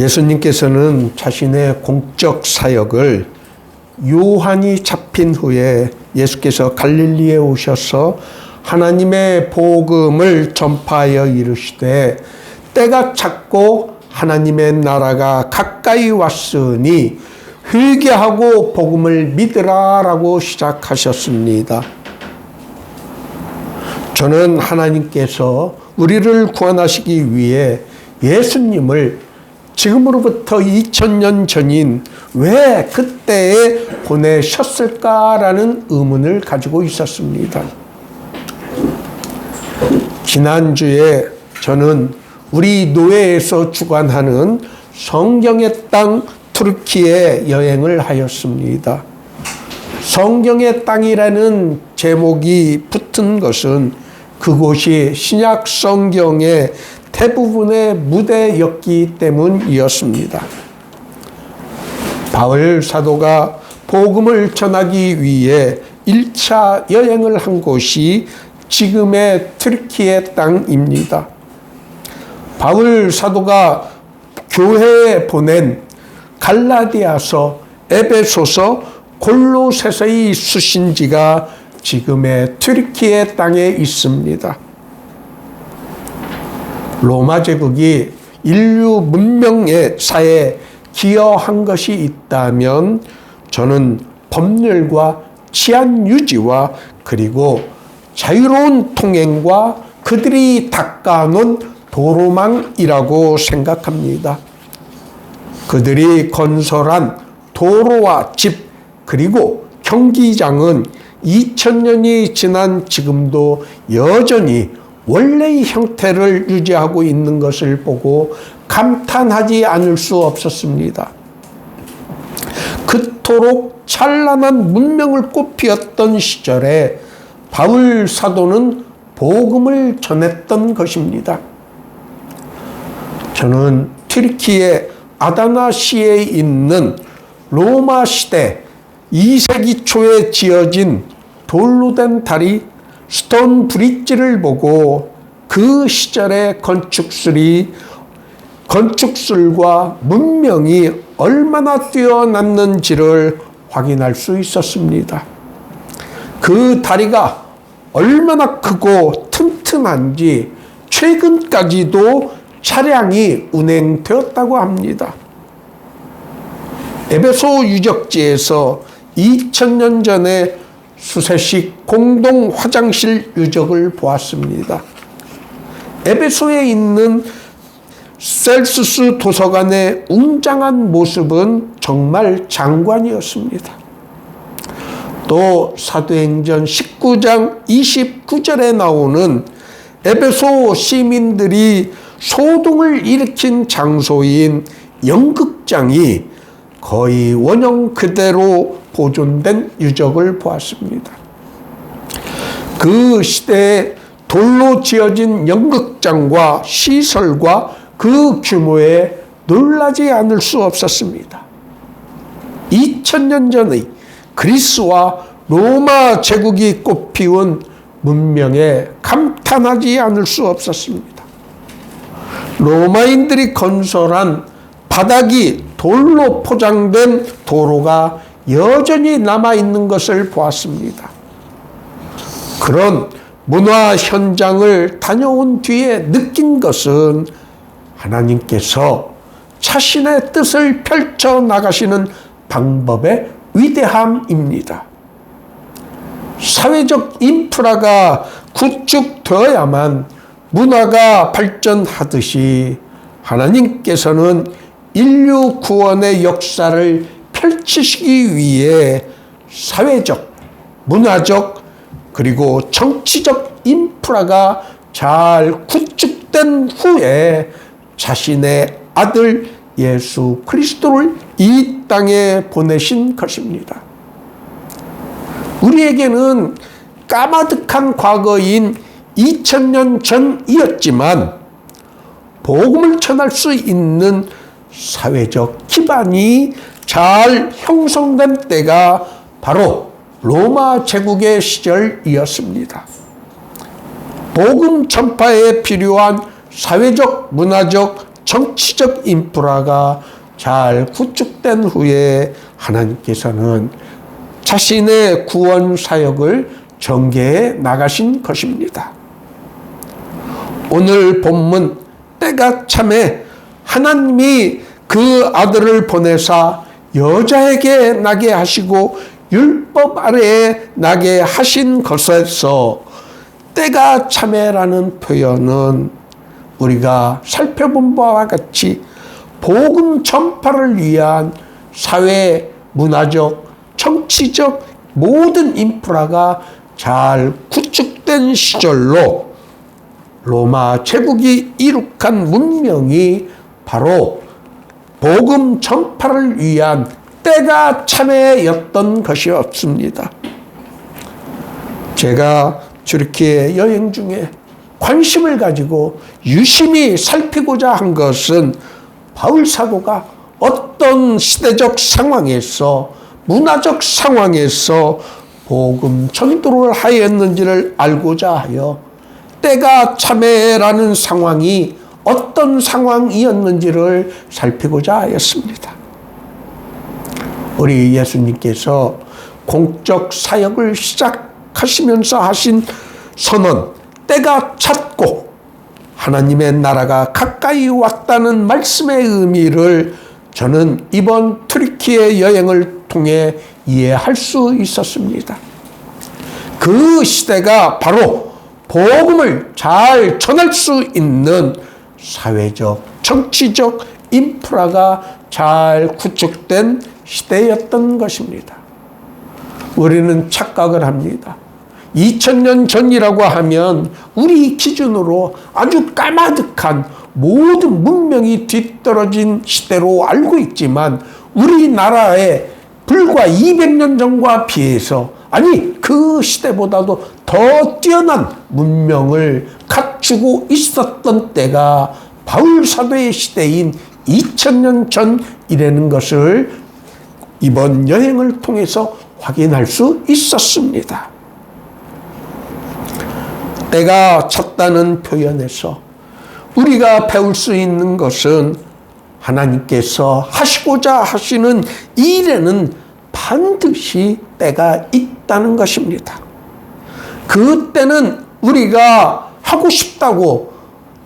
예수님께서는 자신의 공적 사역을 요한이 잡힌 후에 예수께서 갈릴리에 오셔서 하나님의 복음을 전파하여 이르시되 때가 찼고 하나님의 나라가 가까이 왔으니 회개하고 복음을 믿으라라고 시작하셨습니다. 저는 하나님께서 우리를 구원하시기 위해 예수님을 지금으로부터 2000년 전인 왜 그때에 보내셨을까라는 의문을 가지고 있었습니다. 지난주에 저는 우리 노예에서 주관하는 성경의 땅 투르키에 여행을 하였습니다. 성경의 땅이라는 제목이 붙은 것은 그곳이 신약 성경의 대부분의 무대였기 때문이었습니다. 바울 사도가 복음을 전하기 위해 1차 여행을 한 곳이 지금의 트르키의 땅입니다. 바울 사도가 교회에 보낸 갈라디아서, 에베소서, 골로새서의 수신지가 지금의 트르키의 땅에 있습니다. 로마 제국이 인류 문명의 사에 기여한 것이 있다면 저는 법률과 치안 유지와 그리고 자유로운 통행과 그들이 닦아놓은 도로망이라고 생각합니다. 그들이 건설한 도로와 집 그리고 경기장은 2000년이 지난 지금도 여전히 원래의 형태를 유지하고 있는 것을 보고 감탄하지 않을 수 없었습니다. 그토록 찬란한 문명을 꽃피웠던 시절에 바울 사도는 복음을 전했던 것입니다. 저는 튀르키의 아다나시에 있는 로마 시대 2세기 초에 지어진 돌로 된 다리 스톤 브릿지를 보고 그 시절의 건축술과 문명이 얼마나 뛰어났는지를 확인할 수 있었습니다. 그 다리가 얼마나 크고 튼튼한지 최근까지도 차량이 운행되었다고 합니다. 에베소 유적지에서 2000년 전에 수세식 공동 화장실 유적을 보았습니다. 에베소에 있는 셀수스 도서관의 웅장한 모습은 정말 장관이었습니다. 또 사도행전 19장 29절에 나오는 에베소 시민들이 소동을 일으킨 장소인 연극장이 거의 원형 그대로 보존된 유적을 보았습니다. 그 시대에 돌로 지어진 연극장과 시설과 그 규모에 놀라지 않을 수 없었습니다. 2000년 전의 그리스와 로마 제국이 꽃피운 문명에 감탄하지 않을 수 없었습니다. 로마인들이 건설한 바닥이 돌로 포장된 도로가 여전히 남아있는 것을 보았습니다. 그런 문화 현장을 다녀온 뒤에 느낀 것은 하나님께서 자신의 뜻을 펼쳐나가시는 방법의 위대함입니다. 사회적 인프라가 구축되어야만 문화가 발전하듯이 하나님께서는 인류 구원의 역사를 펼치시기 위해 사회적, 문화적, 그리고 정치적 인프라가 잘 구축된 후에 자신의 아들 예수 그리스도를 이 땅에 보내신 것입니다. 우리에게는 까마득한 과거인 2000년 전이었지만 복음을 전할 수 있는 사회적 기반이 잘 형성된 때가 바로 로마 제국의 시절이었습니다. 복음 전파에 필요한 사회적, 문화적, 정치적 인프라가 잘 구축된 후에 하나님께서는 자신의 구원 사역을 전개해 나가신 것입니다. 오늘 본문 때가 참에 하나님이 그 아들을 보내사 여자에게 나게 하시고 율법 아래에 나게 하신 것에서 때가 참에라는 표현은 우리가 살펴본 바와 같이 복음 전파를 위한 사회, 문화적, 정치적 모든 인프라가 잘 구축된 시절로 로마 제국이 이룩한 문명이 바로 복음 전파를 위한 때가 참에였던 것이었습니다. 제가 튀르키예 여행 중에 관심을 가지고 유심히 살피고자 한 것은 바울 사도가 어떤 시대적 상황에서 문화적 상황에서 복음 전도를 하였는지를 알고자 하여 때가 참에라는 상황이 어떤 상황이었는지를 살피고자 하였습니다. 우리 예수님께서 공적 사역을 시작하시면서 하신 선언, 때가 찼고 하나님의 나라가 가까이 왔다는 말씀의 의미를 저는 이번 튀르키예 여행을 통해 이해할 수 있었습니다. 그 시대가 바로 복음을 잘 전할 수 있는 사회적, 정치적 인프라가 잘 구축된 시대였던 것입니다. 우리는 착각을 합니다. 2000년 전이라고 하면 우리 기준으로 아주 까마득한 모든 문명이 뒤떨어진 시대로 알고 있지만 우리나라의 불과 200년 전과 비해서 아니 그 시대보다도 더 뛰어난 문명을 갖추고 있었던 때가 바울 사도의 시대인 2000년 전이라는 것을 이번 여행을 통해서 확인할 수 있었습니다. 때가 찼다는 표현에서 우리가 배울 수 있는 것은 하나님께서 하시고자 하시는 일에는 반드시 때가 있다는 것입니다. 그 때는 우리가 하고 싶다고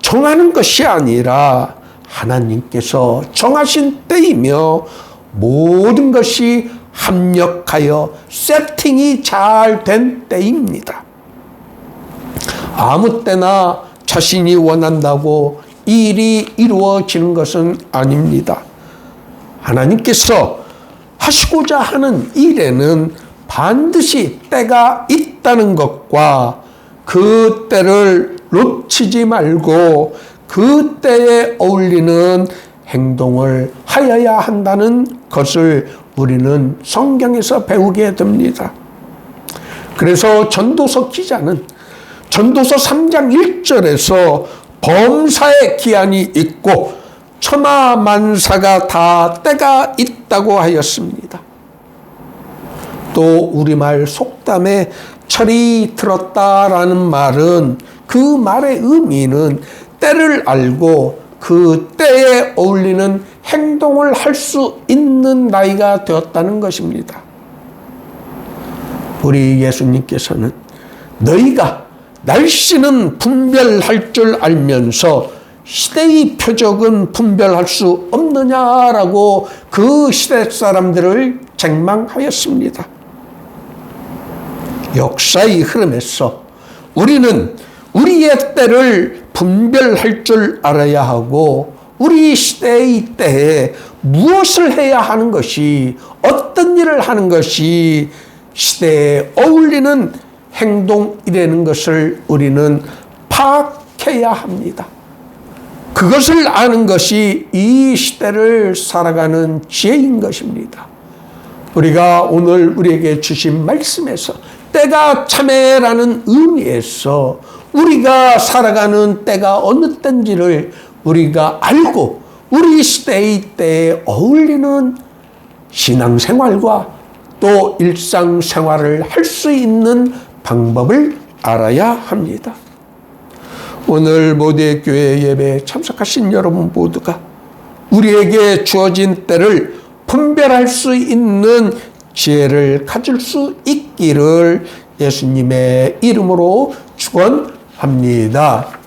정하는 것이 아니라 하나님께서 정하신 때이며 모든 것이 합력하여 세팅이 잘 된 때입니다. 아무 때나 자신이 원한다고 일이 이루어지는 것은 아닙니다. 하나님께서 하시고자 하는 일에는 반드시 때가 있다는 것과 그 때를 놓치지 말고 그 때에 어울리는 행동을 하여야 한다는 것을 우리는 성경에서 배우게 됩니다. 그래서 전도서 기자는 전도서 3장 1절에서 범사의 기한이 있고 천하 만사가 다 때가 있다고 하였습니다. 또 우리말 속담에 철이 들었다라는 말은 그 말의 의미는 때를 알고 그 때에 어울리는 행동을 할 수 있는 나이가 되었다는 것입니다. 우리 예수님께서는 너희가 날씨는 분별할 줄 알면서 시대의 표적은 분별할 수 없느냐라고 그 시대 사람들을 책망하였습니다. 역사의 흐름에서 우리는 우리의 때를 분별할 줄 알아야 하고 우리 시대의 때에 무엇을 해야 하는 것이 어떤 일을 하는 것이 시대에 어울리는 행동이라는 것을 우리는 파악해야 합니다. 그것을 아는 것이 이 시대를 살아가는 지혜인 것입니다. 우리가 오늘 우리에게 주신 말씀에서 때가 참에라는 의미에서 우리가 살아가는 때가 어느 때인지를 우리가 알고 우리 시대의 때에 어울리는 신앙생활과 또 일상생활을 할 수 있는 방법을 알아야 합니다. 오늘 모두의 교회 예배에 참석하신 여러분 모두가 우리에게 주어진 때를 분별할 수 있는 지혜를 가질 수 있기를 예수님의 이름으로 축원합니다.